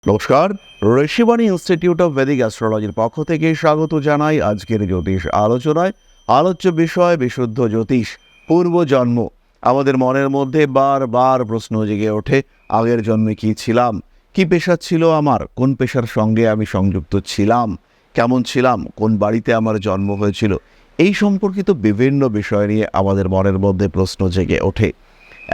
নমস্কার, Rishibani institute of Vedic অ্যাস্ট্রোলজির পক্ষ থেকে স্বাগত জানাই আজকের জ্যোতিষ আলোচনায়। আলোচ্য বিষয় বিশুদ্ধ জ্যোতিষ, পূর্বজন্ম। আমাদের মনের মধ্যে বারবার প্রশ্ন জেগে ওঠে, আগের জন্মে কি ছিলাম, কি পেশা ছিল আমার, কোন পেশার সঙ্গে আমি সংযুক্ত ছিলাম, কেমন ছিলাম, কোন বাড়িতে আমার জন্ম হয়েছিল। এই সম্পর্কিত বিভিন্ন বিষয় নিয়ে আমাদের মনের মধ্যে প্রশ্ন জেগে ওঠে।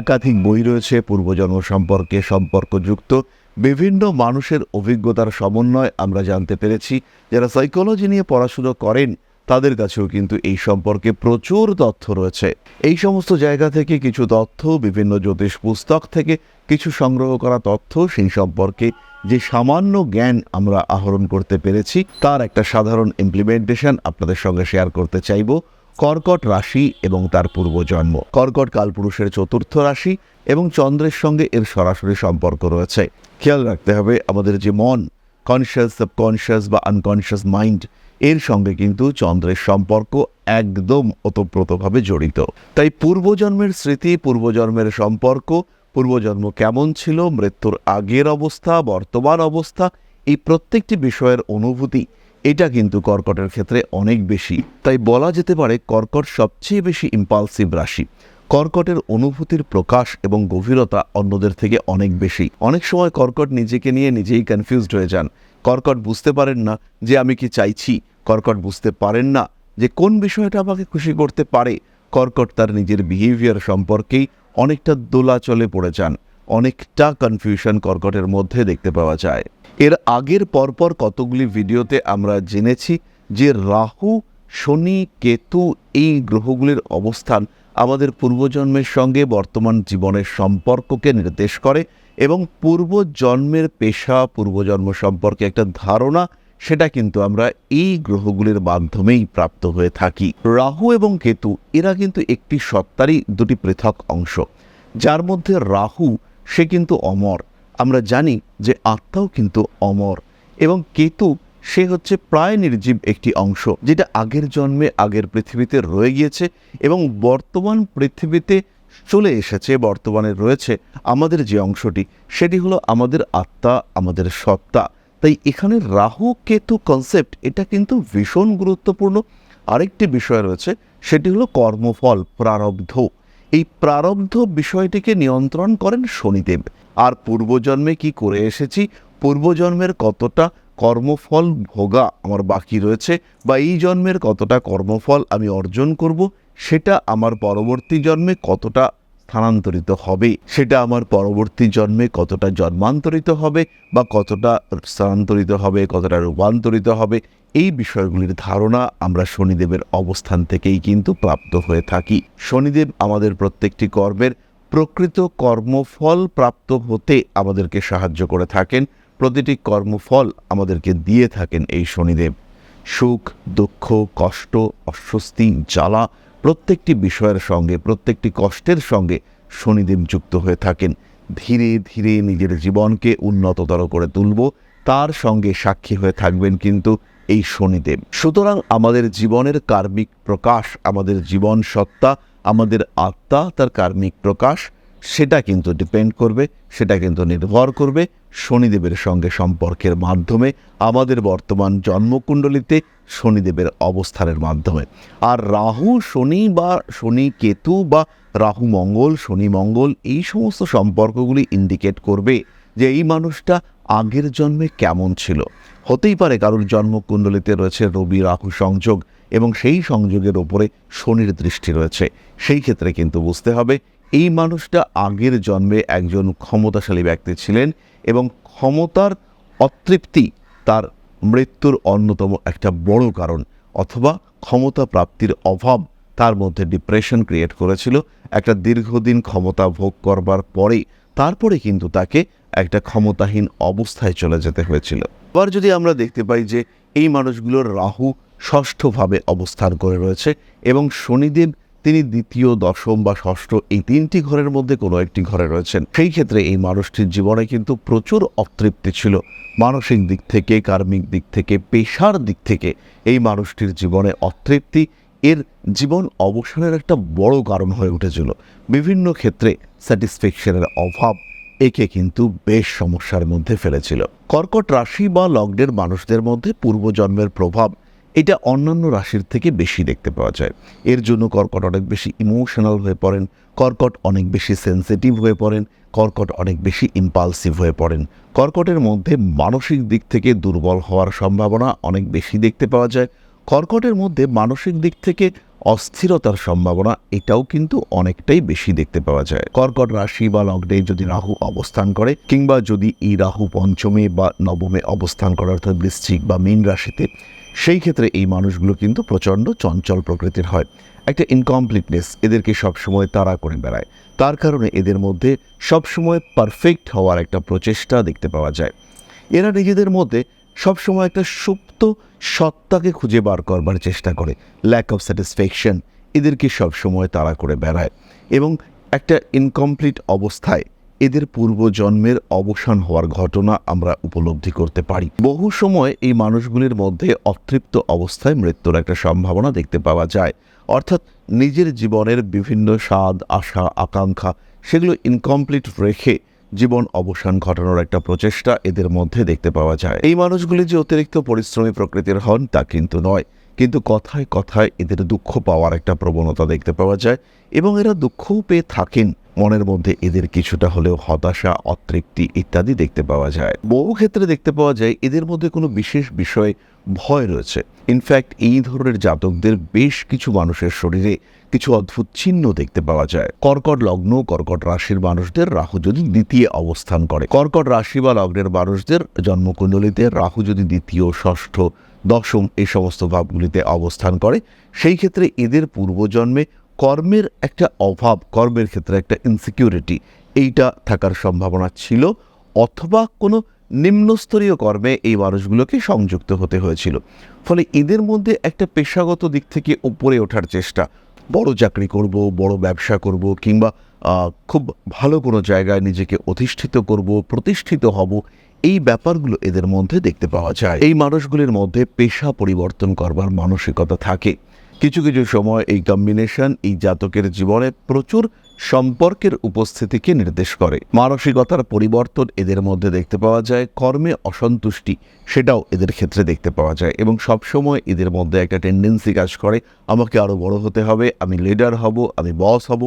একাধিক বই রয়েছে পূর্বজন্ম সম্পর্কে সম্পর্কযুক্ত বিভিন্ন মানুষের অভিজ্ঞতার সমন্বয় আমরা জানতে পেরেছি। যারা সাইকোলজি নিয়ে পড়াশুনো করেন তাদের কাছেও কিন্তু এই সম্পর্কে প্রচুর তথ্য রয়েছে। এই সমস্ত জায়গা থেকে কিছু তথ্য, বিভিন্ন জ্যোতিষ পুস্তক থেকে কিছু সংগ্রহ করা তথ্য, সেই সম্পর্কে যে সামান্য জ্ঞান আমরা আহরণ করতে পেরেছি তার একটা সাধারণ ইমপ্লিমেন্টেশন আপনাদের সঙ্গে শেয়ার করতে চাইব। কর্কট রাশি এবং তার পূর্বজন্ম। কর্কট কালপুরুষের চতুর্থ রাশি এবং চন্দ্রের সঙ্গে এর সরাসরি সম্পর্ক রয়েছে। খেয়াল রাখতে হবে, আমাদের যে মন, কনসিয়াস, সাবকনসিয়াস বা আনকনসিয়াস মাইন্ড, এর সঙ্গে কিন্তু চন্দ্রের সম্পর্ক একদম ওতপ্রোতভাবে জড়িত। তাই পূর্বজন্মের স্মৃতি, পূর্বজন্মের সম্পর্ক, পূর্বজন্ম কেমন ছিল, মৃত্যুর আগের অবস্থা, বর্তমান অবস্থা, এই প্রত্যেকটি বিষয়ের অনুভূতি এটা কিন্তু কর্কটের ক্ষেত্রে অনেক বেশি। তাই বলা যেতে পারে কর্কট সবচেয়ে বেশি ইম্পালসিভ রাশি। কর্কটের অনুভূতির প্রকাশ এবং গভীরতা অন্যদের থেকে অনেক বেশি। অনেক সময় কর্কট নিজেকে নিয়ে নিজেই কনফিউজড হয়ে যান। কর্কট বুঝতে পারেন না যে আমি কি চাইছি। কর্কট বুঝতে পারেন না যে কোন বিষয়টা আমাকে খুশি করতে পারে। কর্কট তার নিজের বিহেভিয়ার সম্পর্কেই অনেকটা দোলাচলে পড়ে যান। অনেকটা কনফিউশন কর্কটের মধ্যে দেখতে পাওয়া যায়। এর আগের পরপর কতগুলি ভিডিওতে আমরা জেনেছি যে রাহু, শনি, কেতু এই গ্রহগুলির অবস্থান আমাদের পূর্বজন্মের সঙ্গে বর্তমান জীবনের সম্পর্ককে নির্দেশ করে এবং পূর্বজন্মের পেশা, পূর্বজন্ম সম্পর্কে একটা ধারণা, সেটা কিন্তু আমরা এই গ্রহগুলির মাধ্যমেই প্রাপ্ত হয়ে থাকি। রাহু এবং কেতু এরা কিন্তু একটি সত্তারই দুটি পৃথক অংশ। যার মধ্যে রাহু, সে কিন্তু অমর। আমরা জানি যে আত্মাও কিন্তু অমর। এবং কেতু, সে হচ্ছে প্রায় নির্জীব একটি অংশ, যেটা আগের জন্মে আগের পৃথিবীতে রয়ে গিয়েছে এবং বর্তমান পৃথিবীতে চলে এসেছে। বর্তমানে রয়েছে আমাদের যে অংশটি, সেটি হলো আমাদের আত্মা, আমাদের সত্তা। তাই এখানে রাহু কেতু কনসেপ্ট এটা কিন্তু ভীষণ গুরুত্বপূর্ণ। আরেকটি বিষয় রয়েছে, সেটি হলো কর্মফল, প্রারব্ধ। এই প্রারব্ধ বিষয়টিকে নিয়ন্ত্রণ করেন শনিদেব। আর পূর্বজন্মে কি করে এসেছি, পূর্বজন্মের কতটা কর্মফল ভোগা আমার বাকি রয়েছে, বা এই জন্মের কতটা কর্মফল আমি অর্জন করব, সেটা আমার পরবর্তী জন্মে কতটা স্থানান্তরিত হবে, সেটা আমার পরবর্তী জন্মে কতটা জন্মান্তরিত হবে, বা কতটা স্থানান্তরিত হবে, কতটা রূপান্তরিত হবে, এই বিষয়গুলির ধারণা আমরা শনিদেবের অবস্থান থেকেই কিন্তু প্রাপ্ত হয়ে থাকি। শনিদেব আমাদের প্রত্যেকটি কর্মের প্রকৃত কর্মফল প্রাপ্ত হতে আমাদেরকে সাহায্য করে থাকেন। প্রতিটি কর্মফল আমাদেরকে দিয়ে থাকেন এই শনিদেব। সুখ, দুঃখ, কষ্ট, অস্বস্তি, জ্বালা, প্রত্যেকটি বিষয়ের সঙ্গে, প্রত্যেকটি কষ্টের সঙ্গে শনিদেব যুক্ত হয়ে থাকেন। ধীরে ধীরে নিজের জীবনকে উন্নততর করে তুলব, তার সঙ্গে সাক্ষী হয়ে থাকবেন কিন্তু এই শনিদেব। সুতরাং আমাদের জীবনের কার্মিক প্রকাশ, আমাদের জীবন সত্তা, আমাদের আত্মা, তার কার্মিক প্রকাশ, সেটা কিন্তু ডিপেন্ড করবে, সেটা কিন্তু নির্ভর করবে শনিদেবের সঙ্গে সম্পর্কের মাধ্যমে, আমাদের বর্তমান জন্মকুণ্ডলিতে শনিদেবের অবস্থানের মাধ্যমে। আর রাহু শনি বা শনি কেতু বা রাহু মঙ্গল, শনি মঙ্গল, এই সমস্ত সম্পর্কগুলি ইন্ডিকেট করবে যে এই মানুষটা আগের জন্মে কেমন ছিল। হতেই পারে কারোর জন্মকুণ্ডলিতে রয়েছে রবি রাহু সংযোগ এবং সেই সংযোগের ওপরে শনির দৃষ্টি রয়েছে। সেই ক্ষেত্রে কিন্তু বুঝতে হবে এই মানুষটা আগের জন্মে একজন ক্ষমতাশালী ব্যক্তি ছিলেন এবং ক্ষমতার অতৃপ্তি তার মৃত্যুর অন্যতম একটা বড় কারণ, অথবা ক্ষমতা প্রাপ্তির অভাব তার মধ্যে ডিপ্রেশন ক্রিয়েট করেছিল। একটা দীর্ঘদিন ক্ষমতা ভোগ করবার পরে তারপরে কিন্তু তাকে একটা ক্ষমতাহীন অবস্থায় চলে যেতে হয়েছিল। আবার যদি আমরা দেখতে পাই যে এই মানুষগুলোর রাহু ষষ্ঠভাবে অবস্থান করে রয়েছে এবং শনিদেব তিনি দ্বিতীয়, দশম বা ষষ্ঠ এই তিনটি ঘরের মধ্যে কোনো একটি ঘরে রয়েছেন, সেই ক্ষেত্রে এই মানুষটির জীবনে কিন্তু প্রচুর অতৃপ্তি ছিল। মানসিক দিক থেকে, কার্মিক দিক থেকে, পেশার দিক থেকে এই মানুষটির জীবনে অতৃপ্তি এর জীবন অবসানের একটা বড় কারণ হয়ে উঠেছিল। বিভিন্ন ক্ষেত্রে স্যাটিসফ্যাকশনের অভাব, একে কিন্তু বেশ সমস্যার মধ্যে ফেলেছিল। কর্কট রাশি বা লগ্নের মানুষদের মধ্যে পূর্বজন্মের প্রভাব এটা অন্যান্য রাশির থেকে বেশি দেখতে পাওয়া যায়। এর জন্য কর্কট অনেক বেশি ইমোশনাল হয়ে পড়েন, কর্কট অনেক বেশি সেন্সিটিভ হয়ে পড়েন, কর্কট অনেক বেশি ইম্পালসিভ হয়ে পড়েন। কর্কটের মধ্যে মানসিক দিক থেকে দুর্বল হওয়ার সম্ভাবনা অনেক বেশি দেখতে পাওয়া যায়। কর্কটের মধ্যে মানসিক দিক থেকে অস্থিরতার সম্ভাবনা এটাও কিন্তু অনেকটাই বেশি দেখতে পাওয়া যায়। কর্কট রাশি বা লগ্নে যদি রাহু অবস্থান করে, কিংবা যদি এই রাহু পঞ্চমে বা নবমে অবস্থান করে অর্থাৎ বৃশ্চিক বা মীন রাশিতে, সেই ক্ষেত্রে এই মানুষগুলো কিন্তু প্রচণ্ড চঞ্চল প্রকৃতির হয়। একটা ইনকমপ্লিটনেস এদেরকে সবসময় তাড়া করে বেড়ায়। তার কারণে এদের মধ্যে সবসময় পারফেক্ট হওয়ার একটা প্রচেষ্টা দেখতে পাওয়া যায়। এরা নিজেদের মধ্যে সবসময় একটা সুপ্ত সত্তাকে খুঁজে বার করবার চেষ্টা করে। ল্যাক অফ স্যাটিসফ্যাকশন এদেরকে সবসময় তাড়া করে বেড়ায়, এবং একটা ইনকমপ্লিট অবস্থায় এদের পূর্বজন্মের অবসান হওয়ার ঘটনা আমরা উপলব্ধি করতে পারি। বহু সময় এই মানুষগুলির মধ্যে অতৃপ্ত অবস্থায় মৃত্যুর একটা সম্ভাবনা দেখতে পাওয়া যায়। অর্থাৎ নিজের জীবনের বিভিন্ন স্বাদ, আশা, আকাঙ্ক্ষা সেগুলো ইনকমপ্লিট রেখে জীবন অবসান ঘটানোর একটা প্রচেষ্টা এদের মধ্যে দেখতে পাওয়া যায়। এই মানুষগুলি যে অতিরিক্ত পরিশ্রমী প্রকৃতির হন তা কিন্তু নয়, কিন্তু কথায় কথায় এদের দুঃখ পাওয়ার একটা প্রবণতা দেখতে পাওয়া যায়, এবং এরা দুঃখও পেয়ে থাকেন। মনের মধ্যে এদের কিছুটা হলেও হতাশা, অতৃপ্তি ইত্যাদি দেখতে পাওয়া যায়। বহু ক্ষেত্রে দেখতে পাওয়া যায় এদের মধ্যে কোনো বিশেষ বিষয়ে ভয় রয়েছে। ইনফ্যাক্ট এই ধরনের জাতকদের বেশ কিছু মানুষের শরীরে কিছু অদ্ভুত চিহ্ন দেখতে পাওয়া যায়। কর্কট লগ্ন, কর্কট রাশির মানুষদের রাহু যদি দ্বিতীয় অবস্থান করে, কর্কট রাশি বা লগ্নের মানুষদের জন্মকুণ্ডলিতে রাহু যদি দ্বিতীয়, ষষ্ঠ, দশম এই সমস্ত ভাবগুলিতে অবস্থান করে, সেই ক্ষেত্রে এদের পূর্বজন্মে কর্মের একটা অভাব, কর্মের ক্ষেত্রে একটা ইনসিকিউরিটি এইটা থাকার সম্ভাবনা ছিল, অথবা কোনো নিম্নস্তরীয় কর্মে এই মানুষগুলোকে সংযুক্ত হতে হয়েছিল। ফলে এদের মধ্যে একটা পেশাগত দিক থেকে উপরে ওঠার চেষ্টা, বড় চাকরি করব, বড় ব্যবসা করব, কিংবা খুব ভালো কোনো জায়গায় নিজেকে অধিষ্ঠিত করব, প্রতিষ্ঠিত হব, এই ব্যাপারগুলো এদের মধ্যে দেখতে পাওয়া যায়। এই মানুষগুলির মধ্যে পেশা পরিবর্তন করবার মানসিকতা থাকে। কিছু কিছু সময় এই কম্বিনেশন এই জাতকের জীবনে প্রচুর সম্পর্কের উপস্থিতিকে নির্দেশ করে। মানসিকতার পরিবর্তন এদের মধ্যে দেখতে পাওয়া যায়। কর্মে অসন্তুষ্টি সেটাও এদের ক্ষেত্রে দেখতে পাওয়া যায়, এবং সবসময় এদের মধ্যে একটা টেন্ডেন্সি কাজ করে, আমাকে আরও বড় হতে হবে, আমি লিডার হব, আমি বস হব,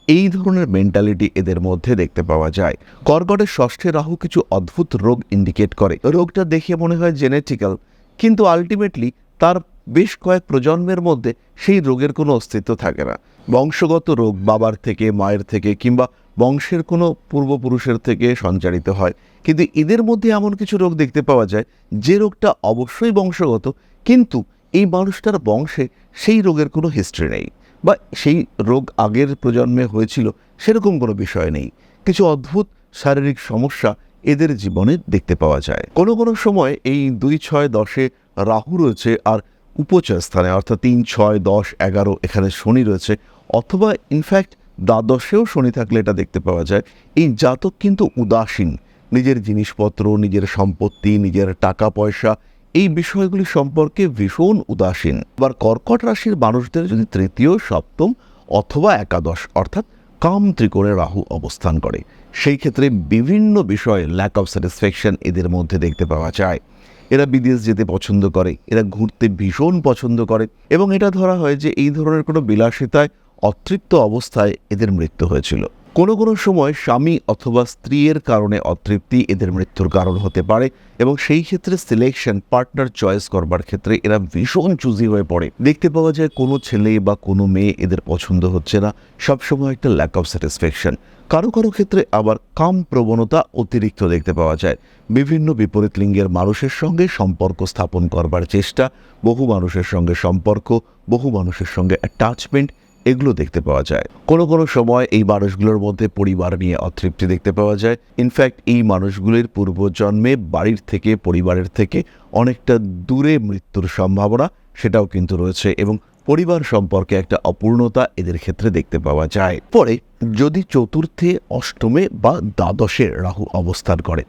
এই ধরনের মেন্টালিটি এদের মধ্যে দেখতে পাওয়া যায়। কর্কটের ষষ্ঠে রাহু কিছু অদ্ভুত রোগ ইন্ডিকেট করে। রোগটা দেখে মনে হয় জেনেটিক্যাল, কিন্তু আলটিমেটলি তার বেশ কয়েক প্রজন্মের মধ্যে সেই রোগের কোনো অস্তিত্ব থাকে না। বংশগত রোগ বাবার থেকে, মায়ের থেকে, কিংবা বংশের কোনো পূর্বপুরুষের থেকে সঞ্চারিত হয়। কিন্তু এদের মধ্যে এমন কিছু রোগ দেখতে পাওয়া যায় যে রোগটা অবশ্যই বংশগত, কিন্তু এই মানুষটার বংশে সেই রোগের কোনো হিস্ট্রি নেই, বা সেই রোগ আগের প্রজন্মে হয়েছিল সেরকম কোনো বিষয় নেই। কিছু অদ্ভুত শারীরিক সমস্যা এদের জীবনে দেখতে পাওয়া যায়। কোনো কোনো সময় এই 2, 6, 10-এ রাহু রয়েছে, আর উপচয় স্থানে অর্থাৎ 3, 6, 10, 11 এখানে শনি রয়েছে, অথবা ইনফ্যাক্ট দ্বাদশেও শনি থাকলে এটা দেখতে পাওয়া যায়। এই জাতক কিন্তু উদাসীন, নিজের জিনিসপত্র, নিজের সম্পত্তি, নিজের টাকা পয়সা এই বিষয়গুলি সম্পর্কে ভীষণ উদাসীন। আবার কর্কট রাশির মানুষদের যদি তৃতীয়, সপ্তম অথবা একাদশ অর্থাৎ কাম ত্রিকোণে রাহু অবস্থান করে, সেই ক্ষেত্রে বিভিন্ন বিষয়ে ল্যাক অফ স্যাটিসফ্যাকশন এদের মধ্যে দেখতে পাওয়া যায়। এরা বিদেশ যেতে পছন্দ করে, এরা ঘুরতে ভীষণ পছন্দ করে, এবং এটা ধরা হয় যে এই ধরনের কোনো বিলাসিতায় অতৃপ্ত অবস্থায় এদের মৃত্যু হয়েছিল। কোনো কোনো সময় স্বামী অথবা স্ত্রীর কারণে অতৃপ্তি এদের মৃত্যুর কারণ হতে পারে, এবং সেই ক্ষেত্রে সিলেকশন, পার্টনার চয়েস করবার ক্ষেত্রে এরা ভীষণ চুজি হয়ে পড়ে। দেখতে পাওয়া যায় কোনো ছেলে বা কোনো মেয়ে এদের পছন্দ হচ্ছে না, সবসময় একটা ল্যাক অফ স্যাটিসফ্যাকশন। কারো কারো ক্ষেত্রে আবার কাম প্রবণতা অতিরিক্ত দেখতে পাওয়া যায়। বিভিন্ন বিপরীত লিঙ্গের মানুষের সঙ্গে সম্পর্ক স্থাপন করবার চেষ্টা, বহু মানুষের সঙ্গে সম্পর্ক, বহু মানুষের সঙ্গে অ্যাটাচমেন্ট এগুলো দেখতে পাওয়া যায়। কোনো কোনো সময় এই মানুষগুলোর মধ্যে পরিবার নিয়ে অতৃপ্তি দেখতে পাওয়া যায়। ইনফ্যাক্ট এই মানুষগুলির পূর্বজন্মে বাড়ির থেকে, পরিবারের থেকে অনেকটা দূরে মৃত্যুর সম্ভাবনা সেটাও কিন্তু রয়েছে, এবং পরিবার সম্পর্কে একটা অপূর্ণতা এদের ক্ষেত্রে দেখতে পাওয়া যায়। পরে যদি চতুর্থে, অষ্টমে বা দ্বাদশে রাহু অবস্থান করে,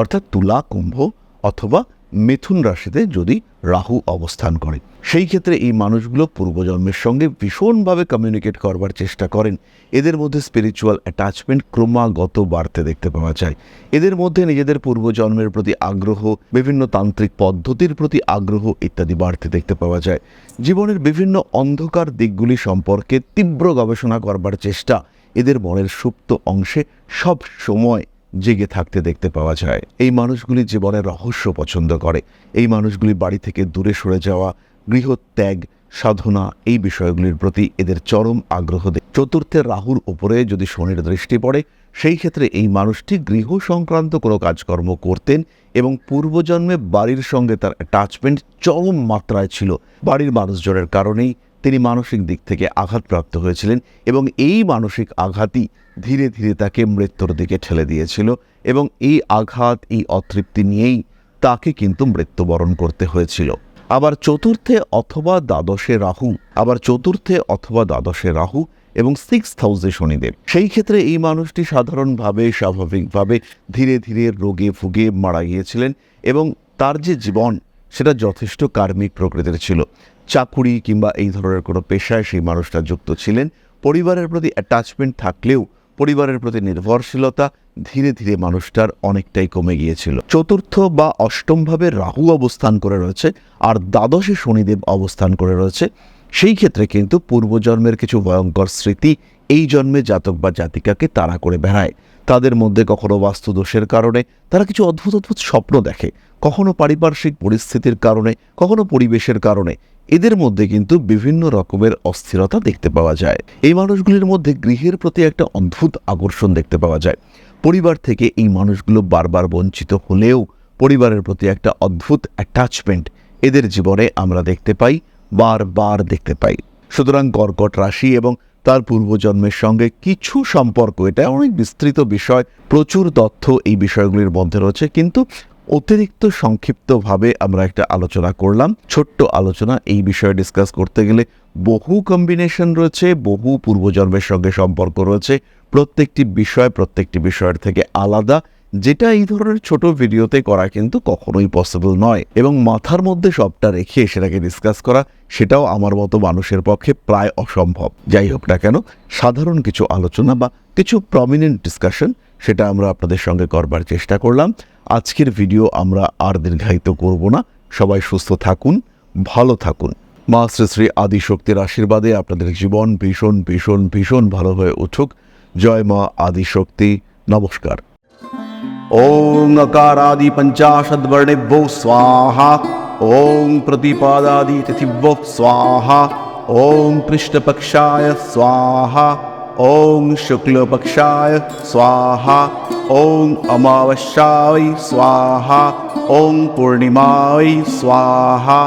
অর্থাৎ তুলা, কুম্ভ অথবা মিথুন রাশিতে যদি রাহু অবস্থান করে। সেই ক্ষেত্রে এই মানুষগুলো পূর্বজন্মের সঙ্গে ভীষণভাবে কমিউনিকেট করবার চেষ্টা করেন। এদের মধ্যে স্পিরিচুয়াল অ্যাটাচমেন্ট ক্রমাগত বাড়তে দেখতে পাওয়া যায়। এদের মধ্যে নিজেদের পূর্বজন্মের প্রতি আগ্রহ, বিভিন্ন তান্ত্রিক পদ্ধতির প্রতি আগ্রহ ইত্যাদি বাড়তে দেখতে পাওয়া যায়। জীবনের বিভিন্ন অন্ধকার দিকগুলি সম্পর্কে তীব্র গবেষণা করবার চেষ্টা এদের মনের সুপ্ত অংশে সব সময় জেগে থাকতে দেখতে পাওয়া যায়। এই মানুষগুলি জীবনের রহস্য পছন্দ করে। এই মানুষগুলি বাড়ি থেকে দূরে সরে যাওয়া, গৃহত্যাগ, সাধনা এই বিষয়গুলির প্রতি এদের চরম আগ্রহ। চতুর্থে রাহুর উপরে যদি শনির দৃষ্টি পড়ে, সেই ক্ষেত্রে এই মানুষটি গৃহ সংক্রান্ত কোনো কাজকর্ম করতেন এবং পূর্বজন্মে বাড়ির সঙ্গে তার অ্যাটাচমেন্ট চরম মাত্রায় ছিল। বাড়ির মানুষজনের কারণেই তিনি মানসিক দিক থেকে আঘাতপ্রাপ্ত হয়েছিলেন এবং এই মানসিক আঘাতই ধীরে ধীরে তাকে মৃত্যুর দিকে ঠেলে দিয়েছিল এবং এই আঘাত, এই অতৃপ্তি নিয়েই তাকে কিন্তু মৃত্যুবরণ করতে হয়েছিল। আবার চতুর্থে অথবা দ্বাদশে রাহু এবং 6th হাউসে শনিদেব। সেই ক্ষেত্রে এই মানুষটি সাধারণভাবে স্বাভাবিকভাবে ধীরে ধীরে রোগে ভুগে মারা গিয়েছিলেন এবং তার যে জীবন সেটা যথেষ্ট কার্মিক প্রকৃতির ছিল। চাকুরি কিংবা এই ধরনের কোনো পেশায় সেই মানুষটা যুক্ত ছিলেন। পরিবারের প্রতি অ্যাটাচমেন্ট থাকলেও পরিবারের প্রতি নির্ভরশীলতা ধীরে ধীরে মানুষটার অনেকটাই কমে গিয়েছিল। চতুর্থ বা অষ্টমভাবে রাহু অবস্থান করে রয়েছে আর দ্বাদশে শনিদেব অবস্থান করে রয়েছে। সেই ক্ষেত্রে কিন্তু পূর্বজন্মের কিছু ভয়ঙ্কর স্মৃতি এই জন্মে জাতক বা জাতিকাকে তাড়া করে বেড়ায়। তাদের মধ্যে কখনো বাস্তুদোষের কারণে তারা কিছু অদ্ভুত অদ্ভুত স্বপ্ন দেখে, কখনো পারিপার্শ্বিক পরিস্থিতির কারণে, কখনো পরিবেশের কারণে এদের মধ্যে কিন্তু বিভিন্ন রকমের অস্থিরতা দেখতে পাওয়া যায়। এই মানুষগুলির মধ্যে গৃহের প্রতি একটা অদ্ভুত আকর্ষণ দেখতে পাওয়া যায়। পরিবার থেকে এই মানুষগুলো বারবার বঞ্চিত হলেও পরিবারের প্রতি একটা অদ্ভুত অ্যাটাচমেন্ট এদের জীবনে আমরা দেখতে পাই, বারবার দেখতে পাই। সুতরাং কর্কট রাশি এবং তার পূর্বজন্মের সঙ্গে কিছু সম্পর্ক, এটা অনেক বিস্তৃত বিষয়, প্রচুর তথ্য এই বিষয়গুলির মধ্যে রয়েছে, কিন্তু অতিরিক্ত সংক্ষিপ্তভাবে আমরা একটা আলোচনা করলাম, ছোট্ট আলোচনা। এই বিষয়ে ডিসকাস করতে গেলে বহু কম্বিনেশন রয়েছে, বহু পূর্বজন্মের সঙ্গে সম্পর্ক রয়েছে। প্রত্যেকটি বিষয়ের থেকে আলাদা, যেটা এই ধরনের ছোট ভিডিওতে করা কিন্তু কখনোই পসিবল নয় এবং মাথার মধ্যে সবটা রেখে সেটাকে ডিসকাস করা সেটাও আমার মতো মানুষের পক্ষে প্রায় অসম্ভব। যাই হোক না কেন, সাধারণ কিছু আলোচনা বা কিছু প্রমিনেন্ট ডিসকাশন সেটা আমরা আপনাদের সঙ্গে করবার চেষ্টা করলাম। আজকের ভিডিও আমরা আর দীর্ঘায়িত করব না। সবাই সুস্থ থাকুন, ভালো থাকুন। মা শ্রী শ্রী আদিশক্তির আশীর্বাদে আপনাদের জীবন ভীষণ ভীষণ ভীষণ ভালো হয়ে উঠুক। জয় মা আদিশক্তি। নমস্কার। ওং अकारादि पंचाशद्वर्णेभ्यो स्वाहा। ओं प्रतिपादादि तिथिभ्यो स्वाहा। ओं कृष्णपक्षाय स्वाहा। ओं शुक्लपक्षाय स्वाहा। ओं अमावस्याय स्वाहा। ओं पूर्णिमाय स्वाहा।